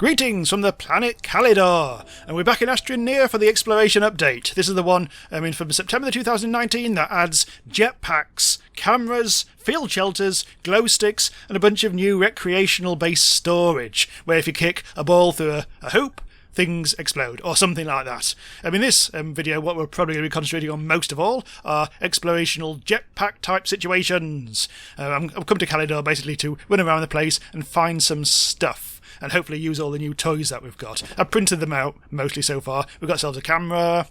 Greetings from the planet Calidor, and we're back in Astroneer for the Exploration update. This is the one from September 2019 that adds jetpacks, cameras, field shelters, glow sticks, and a bunch of new recreational base storage, where if you kick a ball through a hoop, things explode, or something like that. In this video, what we're probably going to be concentrating on most of all are explorational jetpack type situations. I've come to Calidor basically to run around the place and find some stuff, and hopefully use all the new toys that we've got. I've printed them out mostly so far. We've got ourselves a camera,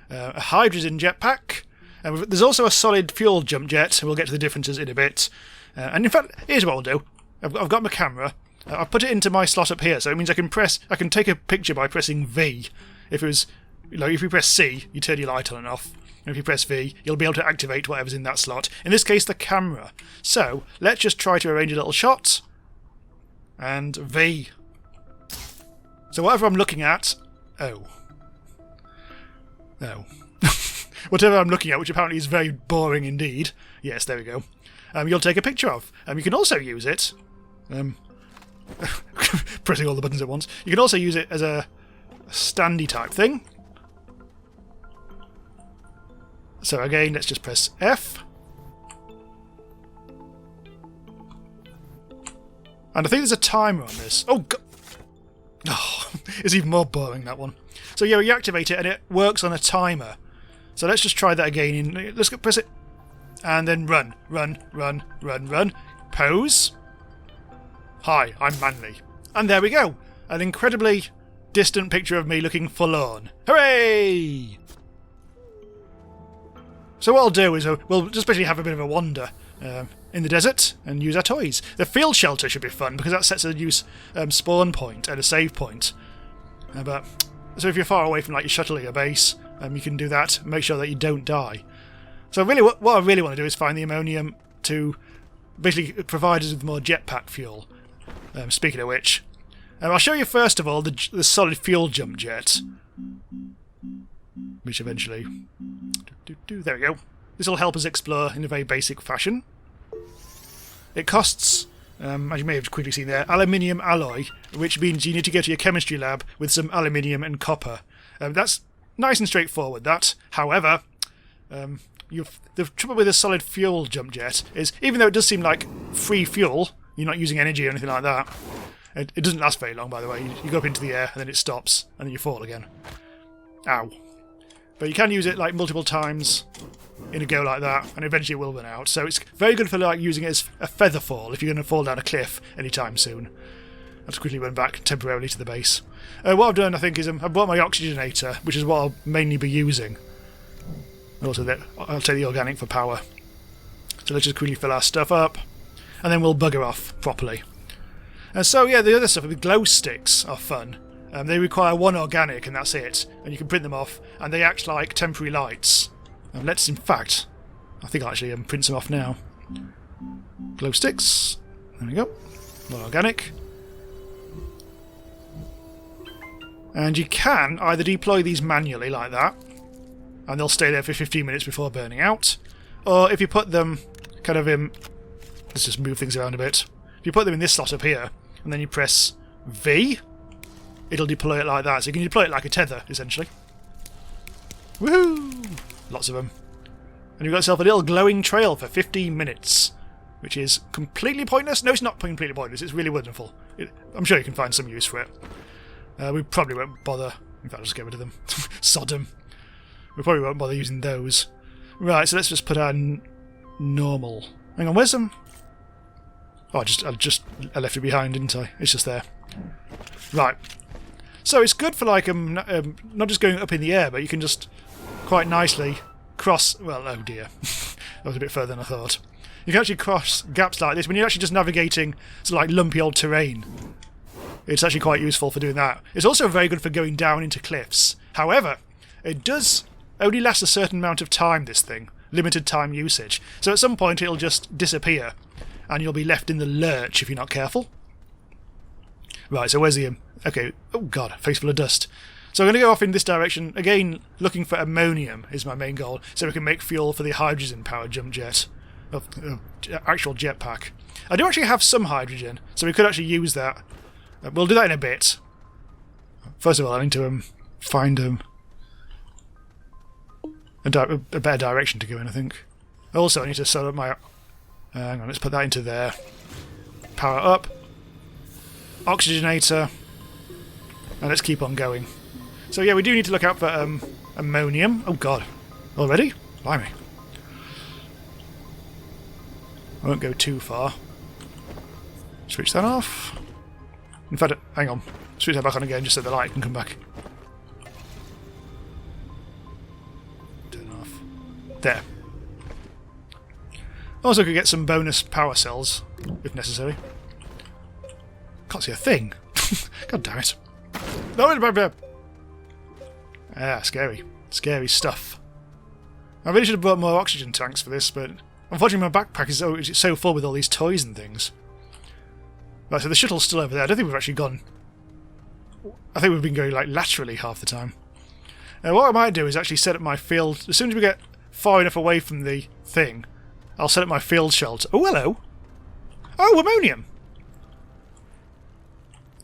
a hydrazine jetpack, and there's also a solid fuel jump jet. We'll get to the differences in a bit. And in fact, here's what I'll do. I've got my camera. I've put it into my slot up here, so it means I can take a picture by pressing V. If you press C, you turn your light on and off. And if you press V, you'll be able to activate whatever's in that slot. In this case, the camera. So let's just try to arrange a little shot. And V. So whatever I'm looking at... Oh. Whatever I'm looking at, which apparently is very boring indeed. Yes, there we go. You'll take a picture of. You can also use it... pressing all the buttons at once. You can also use it as a standy type thing. So again, let's just press F. And I think there's a timer on this. Oh, God. Oh, it's even more boring, that one. So yeah, you activate it and it works on a timer. So let's just try that again. Let's go press it. And then run. Pose. Hi, I'm manly. And there we go. An incredibly distant picture of me looking forlorn. Hooray! So what I'll do is we'll just basically have a bit of a wander in the desert and use our toys. The field shelter should be fun because that sets a new spawn point and a save point. So if you're far away from your shuttle or your base, you can do that. Make sure that you don't die. So really, what I really want to do is find the ammonium to basically provide us with more jetpack fuel. Speaking of which, I'll show you first of all the solid fuel jump jet, which eventually... There we go. This will help us explore in a very basic fashion. It costs, as you may have quickly seen there, aluminium alloy, which means you need to go to your chemistry lab with some aluminium and copper. That's nice and straightforward, that. However, the trouble with a solid fuel jump jet is, even though it does seem like free fuel, you're not using energy or anything like that, it doesn't last very long, by the way. You go up into the air and then it stops and then you fall again. Ow. But you can use it multiple times in a go like that, and eventually it will run out. So it's very good for using it as a feather fall if you're going to fall down a cliff anytime soon. Let's quickly run back temporarily to the base. What I've done, I think, is I've bought my oxygenator, which is what I'll mainly be using. Also, I'll take the organic for power. So let's just quickly fill our stuff up, and then we'll bugger off properly. And so yeah, the other stuff, the glow sticks are fun. They require one organic and that's it, and you can print them off, and they act like temporary lights. Let's, in fact, I think I'll actually print some off now. Glow sticks, there we go, one organic. And you can either deploy these manually like that, and they'll stay there for 15 minutes before burning out, or if you put them kind of in... Let's just move things around a bit. If you put them in this slot up here, and then you press V, it'll deploy it like that. So you can deploy it like a tether, essentially. Woohoo! Lots of them. And you've got yourself a little glowing trail for 15 minutes, which is completely pointless. No, it's not completely pointless. It's really wonderful. I'm sure you can find some use for it. We probably won't bother. In fact, I'll just get rid of them. Sod them. We probably won't bother using those. Right, so let's just put our normal... Hang on, where's them? Oh, I left it behind, didn't I? It's just there. Right. So it's good for not just going up in the air, but you can just quite nicely cross... Well, oh dear. That was a bit further than I thought. You can actually cross gaps like this when you're actually just navigating lumpy old terrain. It's actually quite useful for doing that. It's also very good for going down into cliffs. However, it does only last a certain amount of time, this thing. Limited time usage. So at some point it'll just disappear, and you'll be left in the lurch if you're not careful. Right, so where's the... Okay, oh god, face full of dust. So I'm going to go off in this direction. Again, looking for ammonium is my main goal, so we can make fuel for the hydrogen-powered jump jet. Actual jetpack. I do actually have some hydrogen, so we could actually use that. We'll do that in a bit. first of all, I need to find a better direction to go in, I think. Also, I need to set up my... hang on, let's put that into there. Power up. Oxygenator. And let's keep on going. So yeah, we do need to look out for ammonium. Oh god. Already? Blimey. I won't go too far. Switch that off. In fact, hang on. Switch that back on again just so the light can come back. Turn off. There. Also could get some bonus power cells, if necessary. Can't see a thing. God damn it. No, ah, scary. Scary stuff. I really should have bought more oxygen tanks for this, but unfortunately my backpack is so full with all these toys and things. Right, so the shuttle's still over there. I don't think we've actually gone... I think we've been going like laterally half the time. What I might do is actually set up my field... As soon as we get far enough away from the thing, I'll set up my field shelter. Oh, hello! Oh, ammonium!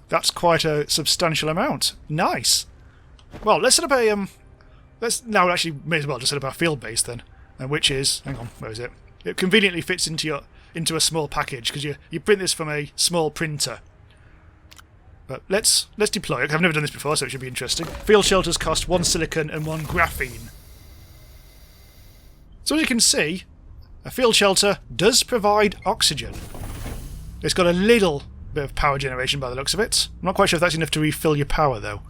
That's quite a substantial amount. Nice! Well, let's set up a... let's now actually may as well just set up our field base then. Which is... Hang on, where is it? It conveniently fits into a small package, because you print this from a small printer. But let's deploy it. I've never done this before, so it should be interesting. Field shelters cost 1 silicon and 1 graphene. So as you can see, a field shelter does provide oxygen. It's got a little bit of power generation by the looks of it. I'm not quite sure if that's enough to refill your power, though.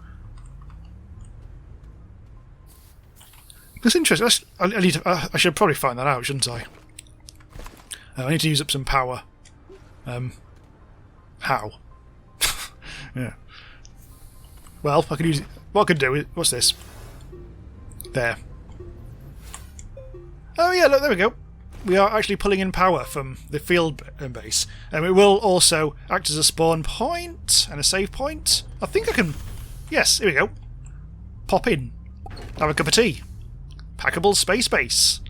That's interesting. I should probably find that out, shouldn't I? I need to use up some power. How? Yeah. Well, I could use... What I could do is... What's this? There. Oh yeah, look, there we go. We are actually pulling in power from the field base. And it will also act as a spawn point and a save point. I think I can... Yes, here we go. Pop in. Have a cup of tea. Packable space base.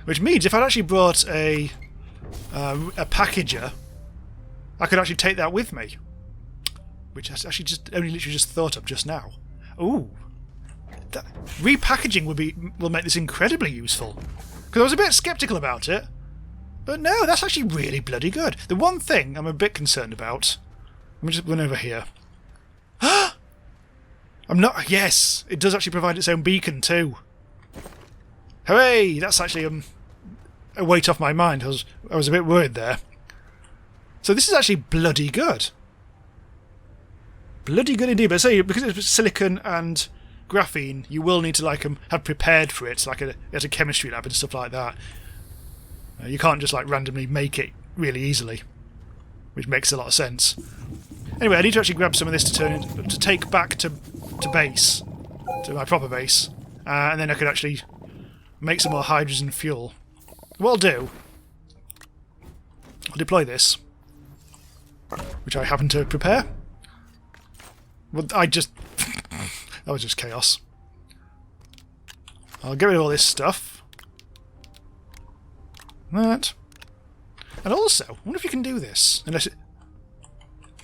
Which means if I'd actually brought a packager, I could actually take that with me. Which I actually only literally just thought of just now. Ooh. Repackaging will make this incredibly useful. Because I was a bit sceptical about it. But no, that's actually really bloody good. The one thing I'm a bit concerned about... Let me just run over here. I'm not... Yes! It does actually provide its own beacon too. Hooray! That's actually a weight off my mind. I was a bit worried there. So this is actually bloody good. Bloody good indeed. But say because it's silicon and graphene, you will need to like have prepared for it, like at a chemistry lab and stuff like that. You can't just like randomly make it really easily, which makes a lot of sense. Anyway, I need to actually grab some of this to take back to base, to my proper base, and then I could actually make some more hydrogen fuel. What I'll do, I'll deploy this, which I happen to prepare. Well, that was just chaos. I'll get rid of all this stuff. That. And also, I wonder if you can do this. Unless it...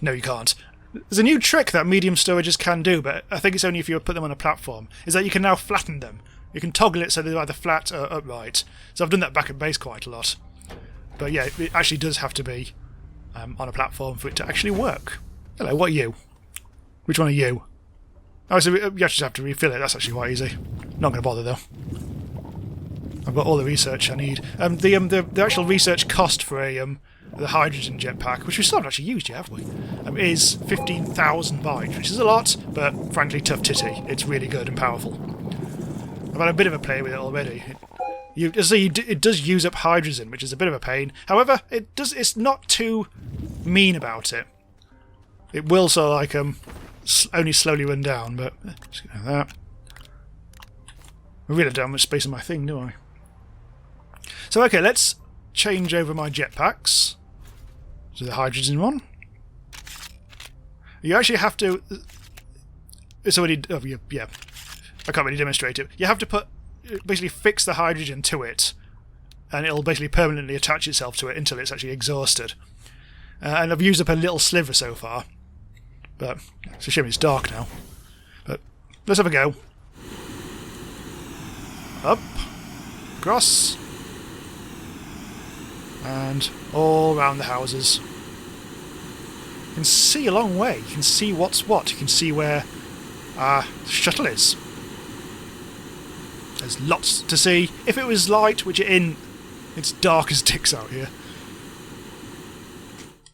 No, you can't. There's a new trick that medium storages can do, but I think it's only if you put them on a platform, is that you can now flatten them. You can toggle it so they're either flat or upright. So I've done that back at base quite a lot. But yeah, it actually does have to be on a platform for it to actually work. Hello, what are you? Which one are you? Oh, so you just have to refill it. That's actually quite easy. Not going to bother though. I've got all the research I need. The actual research cost for the hydrogen jetpack, which we still haven't actually used yet, have we? Is 15,000 bytes, which is a lot, but frankly tough titty. It's really good and powerful. I've had a bit of a play with it already. It does use up hydrazine, which is a bit of a pain. However, it's not too mean about it. It will sort of like only slowly run down, but just get that. I really don't have much space on my thing, do I? So okay, let's change over my jetpacks to the hydrogen one. You actually have to... It's already... Oh, yeah. I can't really demonstrate it. You have to basically fix the hydrogen to it, and it'll basically permanently attach itself to it until it's actually exhausted. And I've used up a little sliver so far. But it's a shame it's dark now. But let's have a go. Up, across, and all around the houses. You can see a long way. You can see what's what. You can see where our shuttle is. There's lots to see. If it was light, which it isn't, it's dark as dicks out here.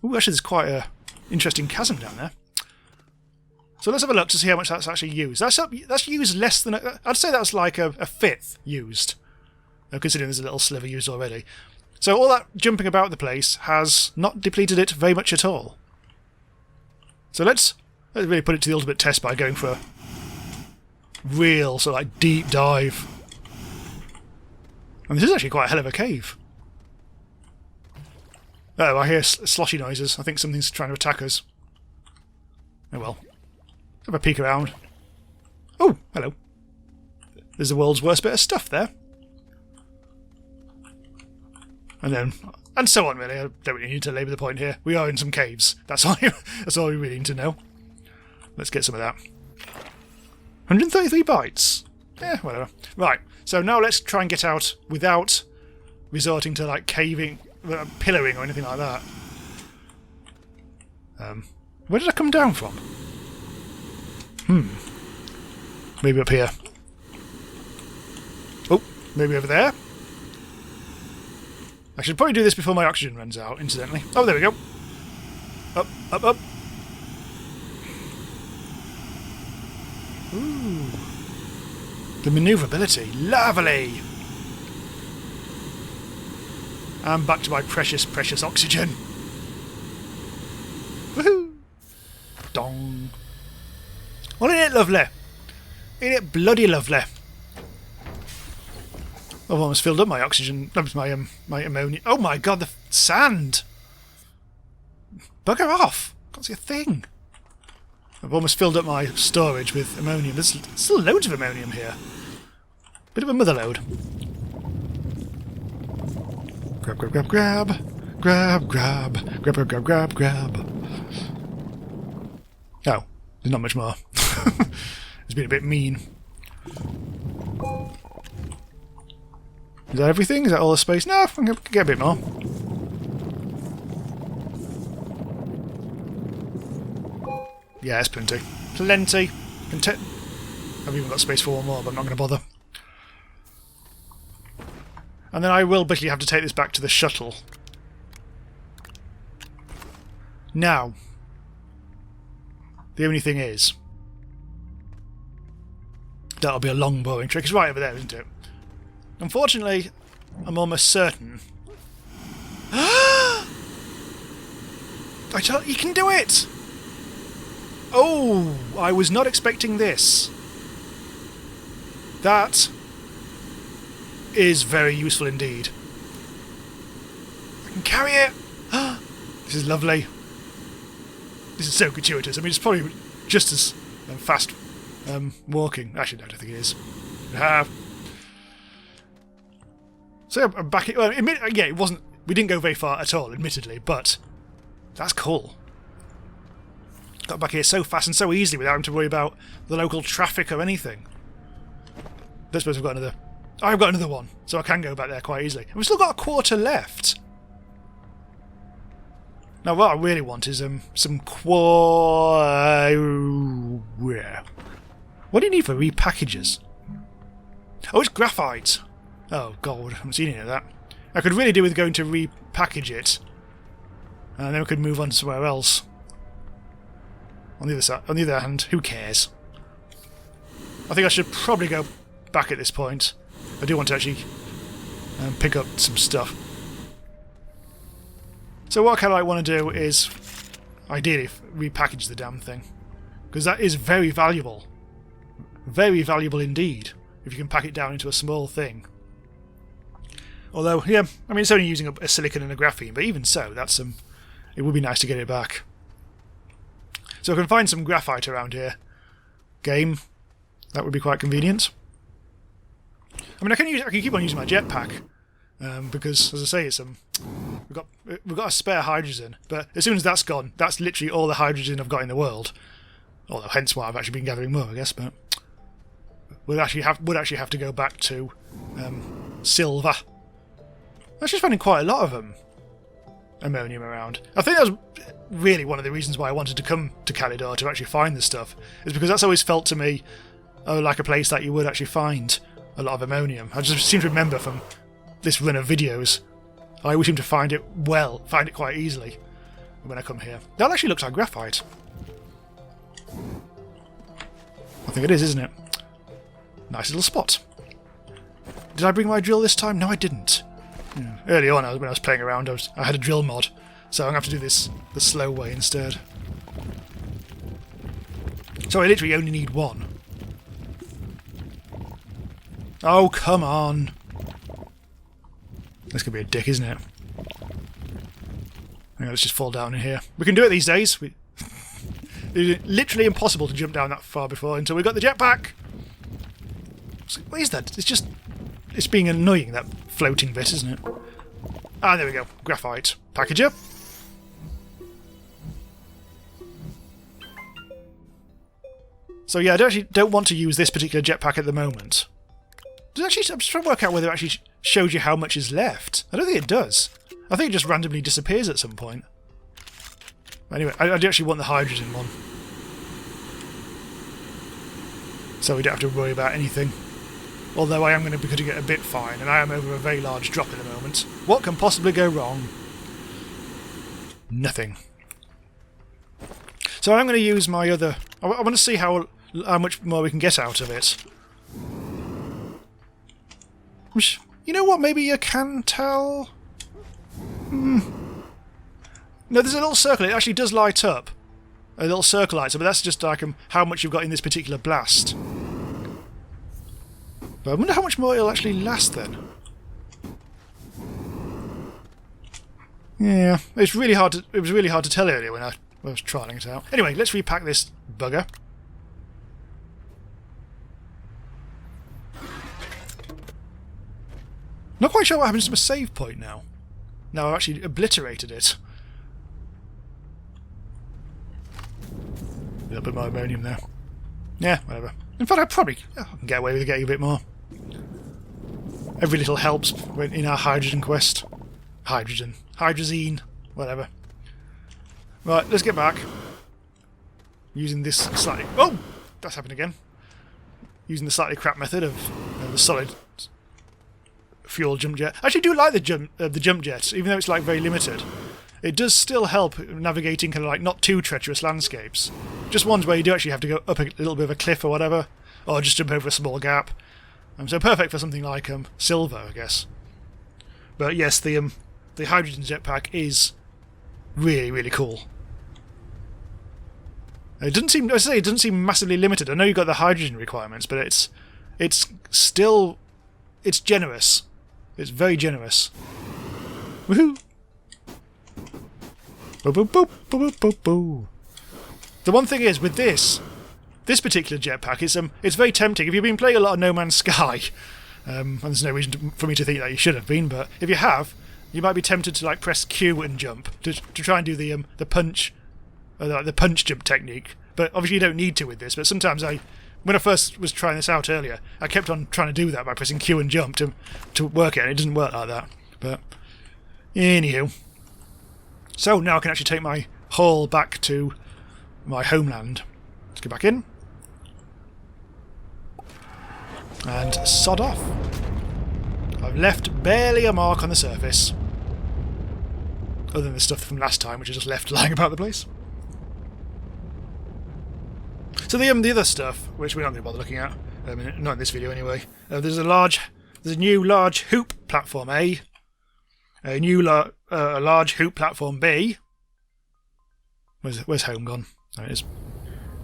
Ooh, actually there's quite a interesting chasm down there. So let's have a look to see how much that's actually used. That's used less than... I'd say that's like a fifth used, considering there's a little sliver used already. So all that jumping about the place has not depleted it very much at all. So let's really put it to the ultimate test by going for a real sort of like deep dive. And this is actually quite a hell of a cave. Oh, I hear sloshy noises. I think something's trying to attack us. Oh well. Have a peek around. Oh, hello. There's the world's worst bit of stuff there. And so on, really. I don't really need to labour the point here. We are in some caves. That's all we really need to know. Let's get some of that. 133 bytes. Yeah, whatever. Right, so now let's try and get out without resorting to, like, caving, pillaring or anything like that. Where did I come down from? Maybe up here. Oh, maybe over there. I should probably do this before my oxygen runs out, incidentally. Oh, there we go. Up, up, up. Ooh. The manoeuvrability. Lovely! And back to my precious, precious oxygen. Woohoo! Dong. Well, isn't it lovely? Isn't it bloody lovely? I've almost filled up my oxygen. My ammonia. Oh my god, the sand! Bugger off! Can't see a thing. I've almost filled up my storage with ammonium. There's still loads of ammonium here. Bit of a mother load. Grab, grab, grab, grab. Grab, grab. Grab, grab, grab, grab, grab. Oh, there's not much more. It's been a bit mean. Is that everything? Is that all the space? No, I'm going to get a bit more. Yeah, there's plenty. Plenty. I've even got space for one more, but I'm not going to bother. And then I will basically have to take this back to the shuttle. Now, the only thing is, that'll be a long, boring trick. It's right over there, isn't it? Unfortunately, I'm almost certain. You can do it! Oh, I was not expecting this. That is very useful indeed. I can carry it! This is lovely. This is so gratuitous. I mean, it's probably just as fast walking. Actually, no, I don't think it is. So I'm back. Well, yeah, it wasn't. We didn't go very far at all, admittedly, but that's cool. Got back here so fast and so easily without having to worry about the local traffic or anything. Don't suppose I've got another. Oh, I've got another one, so I can go back there quite easily. And we've still got a quarter left. Now, what I really want is some What do you need for repackages? Oh, it's graphite. Oh god, I haven't seen any of that. I could really do with going to repackage it, and then we could move on to somewhere else. On the other side, on the other hand, who cares? I think I should probably go back at this point. I do want to actually pick up some stuff. So what I want to do is, ideally, repackage the damn thing, because that is very valuable. Very valuable indeed, if you can pack it down into a small thing. Although, yeah, I mean, it's only using a silicon and a graphene, but even so, that's it would be nice to get it back. So I can find some graphite around here. Game, that would be quite convenient. I mean, I can keep on using my jetpack because, as I say, it's we've got a spare hydrazine, but as soon as that's gone, that's literally all the hydrogen I've got in the world. Although hence why I've actually been gathering more, I guess. But would actually have to go back to Sylva. I'm actually finding quite a lot of ammonium around. I think that was really one of the reasons why I wanted to come to Calidor to actually find this stuff, is because that's always felt to me like a place that you would actually find a lot of ammonium. I just seem to remember from this run of videos, I always seem to find it quite easily when I come here. That actually looks like graphite. I think it is, isn't it? Nice little spot. Did I bring my drill this time? No, I didn't. Yeah. Early on, when I was playing around, I had a drill mod, so I'm going to have to do this the slow way instead. So I literally only need one. Oh, come on. This could be a dick, isn't it? Hang on, let's just fall down in here. We can do it these days. It's literally impossible to jump down that far before until we got the jetpack. What is that? It's being annoying, that floating bit, isn't it? Ah, there we go. Graphite. Packager. So yeah, I actually don't want to use this particular jetpack at the moment. I'm just trying to work out whether it actually shows you how much is left. I don't think it does. I think it just randomly disappears at some point. Anyway, I do actually want the hydrazine one. So we don't have to worry about anything. Although I am going to be getting it a bit fine, and I am over a very large drop at the moment. What can possibly go wrong? Nothing. So I'm going to use my other... I want to see how much more we can get out of it. You know what? Maybe you can tell... No, there's a little circle. It actually does light up. A little circle lights up, but that's just like how much you've got in this particular blast. But I wonder how much more it'll actually last then. Yeah, it was really hard to tell earlier when I was trying it out. Anyway, let's repack this bugger. Not quite sure what happens to my save point now. Now I've actually obliterated it. A little bit more ammonium there. Yeah, whatever. In fact, I can get away with getting a bit more. Every little helps in our hydrogen quest. Hydrazine, whatever. Right, let's get back. Using this slightly... Oh! That's happened again. Using the slightly crap method of the solid fuel jump jet. I actually do like the jump jet, even though it's like very limited. It does still help navigating kind of like not too treacherous landscapes. Just ones where you do actually have to go up a little bit of a cliff or whatever, or just jump over a small gap. So perfect for something like Sylva, I guess. But yes, the hydrogen jetpack is really, really cool. It doesn't seem, as I say, it doesn't seem massively limited. I know you've got the hydrogen requirements, but it's generous. It's very generous. Woohoo! Boop, boop, boop, boop, boop, boop. The one thing is, with this particular jetpack, it's very tempting. If you've been playing a lot of No Man's Sky, and there's no reason for me to think that you should have been, but if you have, you might be tempted to like press Q and jump to try and do the punch jump technique. But obviously you don't need to with this. But sometimes when I first was trying this out earlier, I kept on trying to do that by pressing Q and jump to work it, and it doesn't work like that. But anywho, so now I can actually take my haul back to my homeland. Let's get back in. And sod off. I've left barely a mark on the surface. Other than the stuff from last time, which is just left lying about the place. So the other stuff, which we're not going to bother looking at, not in this video anyway. There's a new large hoop platform A, a new large hoop platform B. Where's home gone? There it is.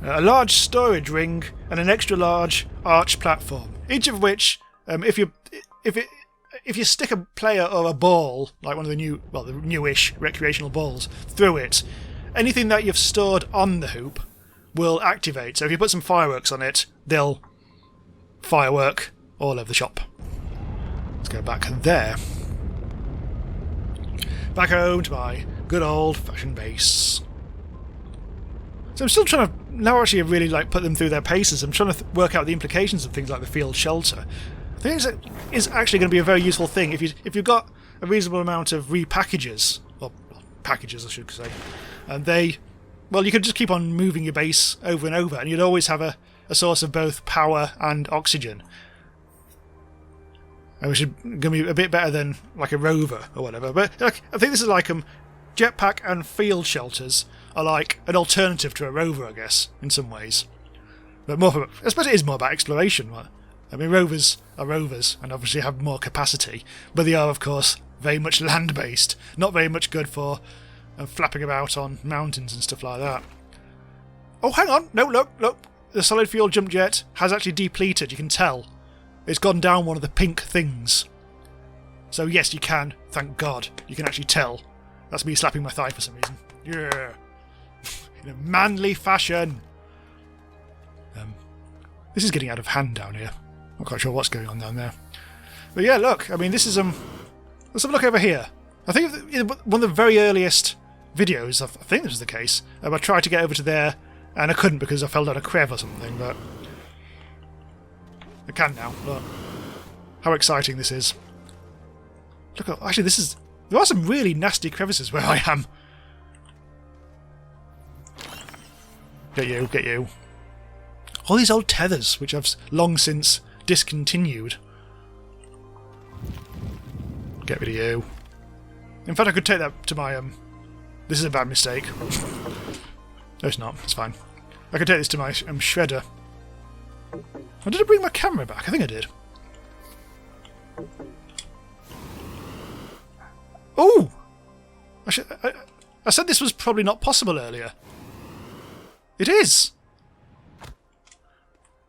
A large storage ring and an extra large arch platform. Each of which, if you stick a player or a ball, like one of the newish recreational balls, through it, anything that you've stored on the hoop will activate. So if you put some fireworks on it, they'll firework all over the shop. Let's go back there. Back home to my good old-fashioned base. So I'm still trying to now actually I've really like put them through their paces. I'm trying to work out the implications of things like the field shelter. I think it's actually going to be a very useful thing if you've got a reasonable amount of repackages, or packages I should say, and you could just keep on moving your base over and over, and you'd always have a source of both power and oxygen. Which is going to be a bit better than like a rover or whatever. But like, I think this is like jetpack and field shelters are like an alternative to a rover, I guess, in some ways. But I suppose it is more about exploration. Right? I mean, rovers are rovers and obviously have more capacity, but they are, of course, very much land-based. Not very much good for flapping about on mountains and stuff like that. Oh, hang on! No, look! The solid fuel jump jet has actually depleted, you can tell. It's gone down one of the pink things. So yes, you can. Thank God. You can actually tell. That's me slapping my thigh for some reason. Yeah. In a manly fashion. This is getting out of hand down here. Not quite sure what's going on down there. But yeah, look. I mean, this is... Let's have a look over here. I think one of the very earliest videos, I think this was the case, I tried to get over to there, and I couldn't because I fell down a crev or something, but... I can now. Look. How exciting this is. Look, actually there are some really nasty crevices where I am. Get you. All these old tethers, which I've long since discontinued. Get rid of you. In fact, I could take that to my... This is a bad mistake. No, it's not. It's fine. I could take this to my shredder. Oh, did I bring my camera back? I think I did. Oh! I said this was probably not possible earlier. It is!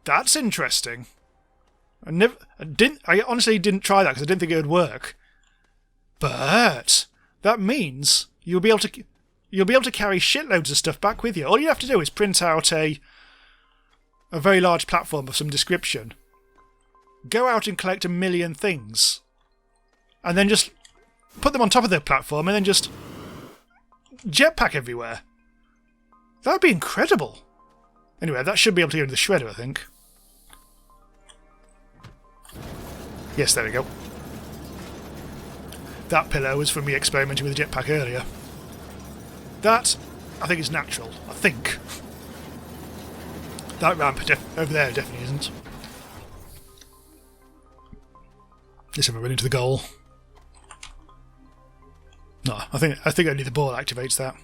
That's interesting. I honestly didn't try that because I didn't think it would work. But that means you'll be able to carry shitloads of stuff back with you. All you have to do is print out a very large platform of some description, go out and collect 1 million things, and then just put them on top of the platform and then just jetpack everywhere. That would be incredible. Anyway, that should be able to go into the shredder, I think. Yes, there we go. That pillow was from me experimenting with the jetpack earlier. That, I think, is natural. I think. That ramp over there definitely isn't. This time I run into the goal. No, I think only the ball activates that.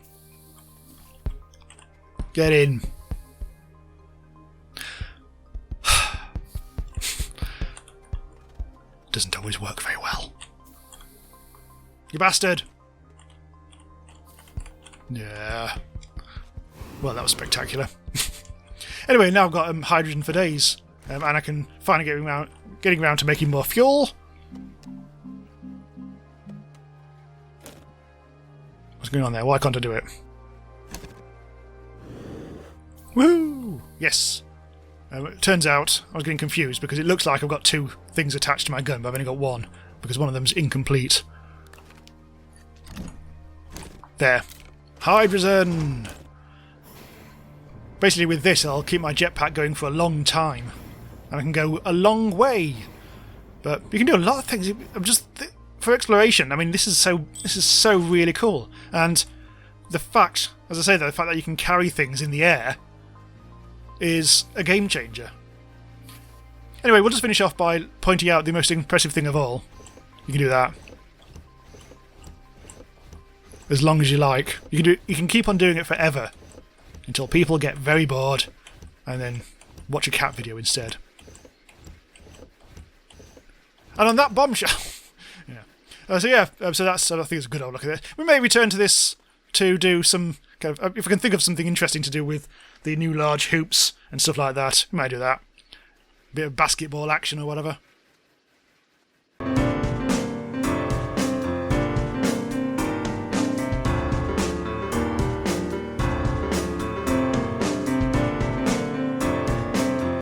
Get in. Doesn't always work very well. You bastard! Yeah. Well, that was spectacular. Anyway, now I've got hydrogen for days, and I can finally getting around to making more fuel. What's going on there? Why can't I do it? Woohoo! Yes. It turns out I was getting confused because it looks like I've got 2 things attached to my gun, but I've only got 1 because one of them's incomplete. There. Hydrazine! Basically with this I'll keep my jetpack going for a long time. And I can go a long way. But you can do a lot of things. For exploration, I mean, this is so really cool. And the fact, as I say, the fact that you can carry things in the air is a game changer. Anyway, we'll just finish off by pointing out the most impressive thing of all. You can do that. As long as you like. You can keep on doing it forever. Until people get very bored. And then watch a cat video instead. And on that bombshell... So that's, I think it's a good old look at it. We may return to this to do some kind of, if we can think of something interesting to do with the new large hoops and stuff like that, we might do that. A bit of basketball action or whatever.